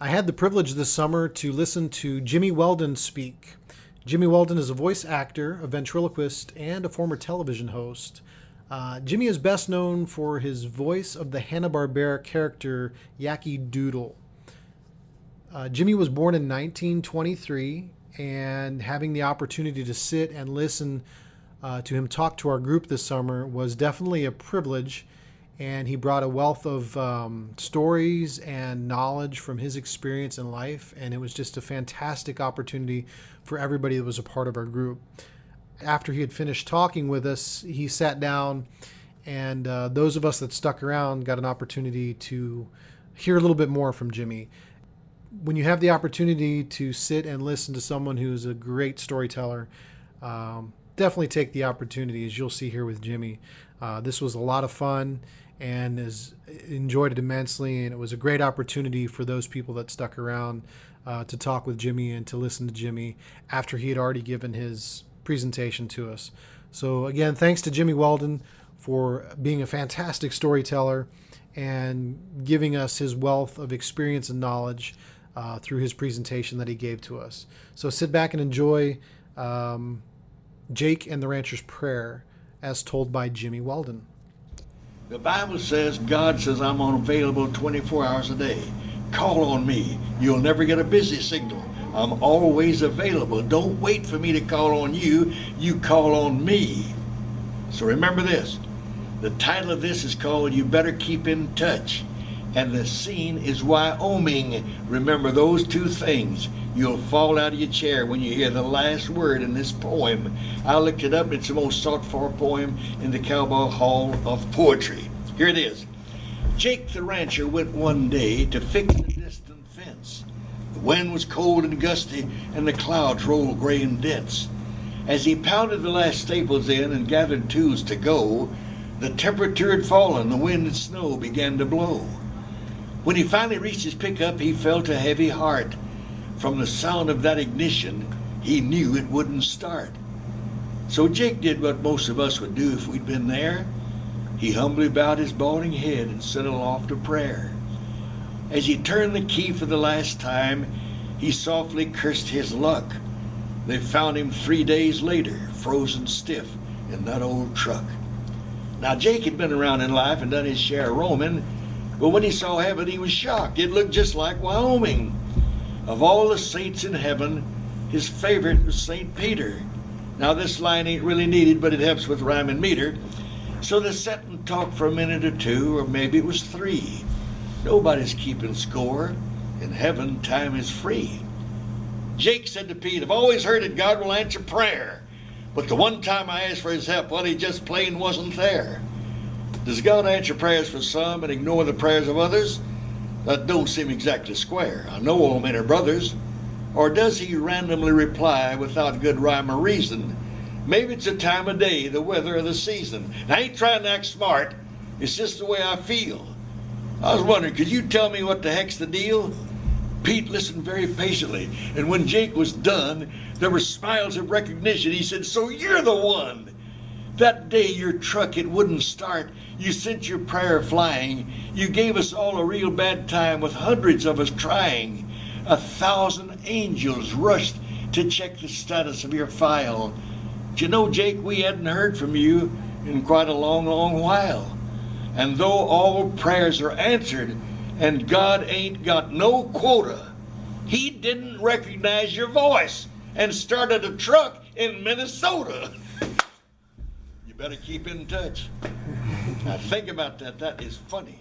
I had the privilege this summer to listen to Jimmy Weldon speak. Jimmy Weldon is a voice actor, a ventriloquist, and a former television host. Jimmy is best known for his voice of the Hanna-Barbera character Yankee Doodle. Jimmy was born in 1923, and having the opportunity to sit and listen to him talk to our group this summer was definitely a privilege. And he brought a wealth of stories and knowledge from his experience in life, and it was just a fantastic opportunity for everybody that was a part of our group. After he had finished talking with us, he sat down, and those of us that stuck around got an opportunity to hear a little bit more from Jimmy. When you have the opportunity to sit and listen to someone who's a great storyteller, definitely take the opportunity, as you'll see here with Jimmy. This was a lot of fun and enjoyed it immensely, and it was a great opportunity for those people that stuck around to talk with Jimmy and to listen to Jimmy after he had already given his presentation to us. So again, thanks to Jimmy Weldon for being a fantastic storyteller and giving us his wealth of experience and knowledge through his presentation that he gave to us. So sit back and enjoy Jake and the Rancher's Prayer as told by Jimmy Weldon. The Bible says, God says, I'm unavailable 24 hours a day. Call on me. You'll never get a busy signal. I'm always available. Don't wait for me to call on you. You call on me. So remember this. The title of this is called You Better Keep in Touch. And the scene is Wyoming. Remember those two things. You'll fall out of your chair when you hear the last word in this poem. I looked it up. It's the most sought-for poem in the Cowboy Hall of Poetry. Here it is. Jake the rancher went one day to fix the distant fence. The wind was cold and gusty, and the clouds rolled gray and dense. As he pounded the last staples in and gathered tools to go, the temperature had fallen, the wind and snow began to blow. When he finally reached his pickup, he felt a heavy heart. From the sound of that ignition, he knew it wouldn't start. So Jake did what most of us would do if we'd been there. He humbly bowed his balding head and set aloft a prayer. As he turned the key for the last time, he softly cursed his luck. They found him 3 days later, frozen stiff in that old truck. Now Jake had been around in life and done his share of roaming, but when he saw heaven, he was shocked. It looked just like Wyoming. Of all the saints in heaven, his favorite was St. Peter. Now this line ain't really needed, but it helps with rhyme and meter. So they sat and talked for a minute or two, or maybe it was 3. Nobody's keeping score. In heaven, time is free. Jake said to Pete, I've always heard that God will answer prayer, but the one time I asked for his help, well, he just plain wasn't there. Does God answer prayers for some and ignore the prayers of others? That don't seem exactly square. I know all men are brothers. Or does he randomly reply without good rhyme or reason? Maybe it's the time of day, the weather, or the season. I ain't trying to act smart. It's just the way I feel. I was wondering, could you tell me what the heck's the deal? Pete listened very patiently, and when Jake was done, there were smiles of recognition. He said, so you're the one. That day your truck, it wouldn't start. You sent your prayer flying. You gave us all a real bad time with hundreds of us trying. 1,000 angels rushed to check the status of your file. But you know, Jake, we hadn't heard from you in quite a long, long while. And though all prayers are answered and God ain't got no quota, he didn't recognize your voice and started a truck in Minnesota. You better keep in touch. Now think about that. That is funny.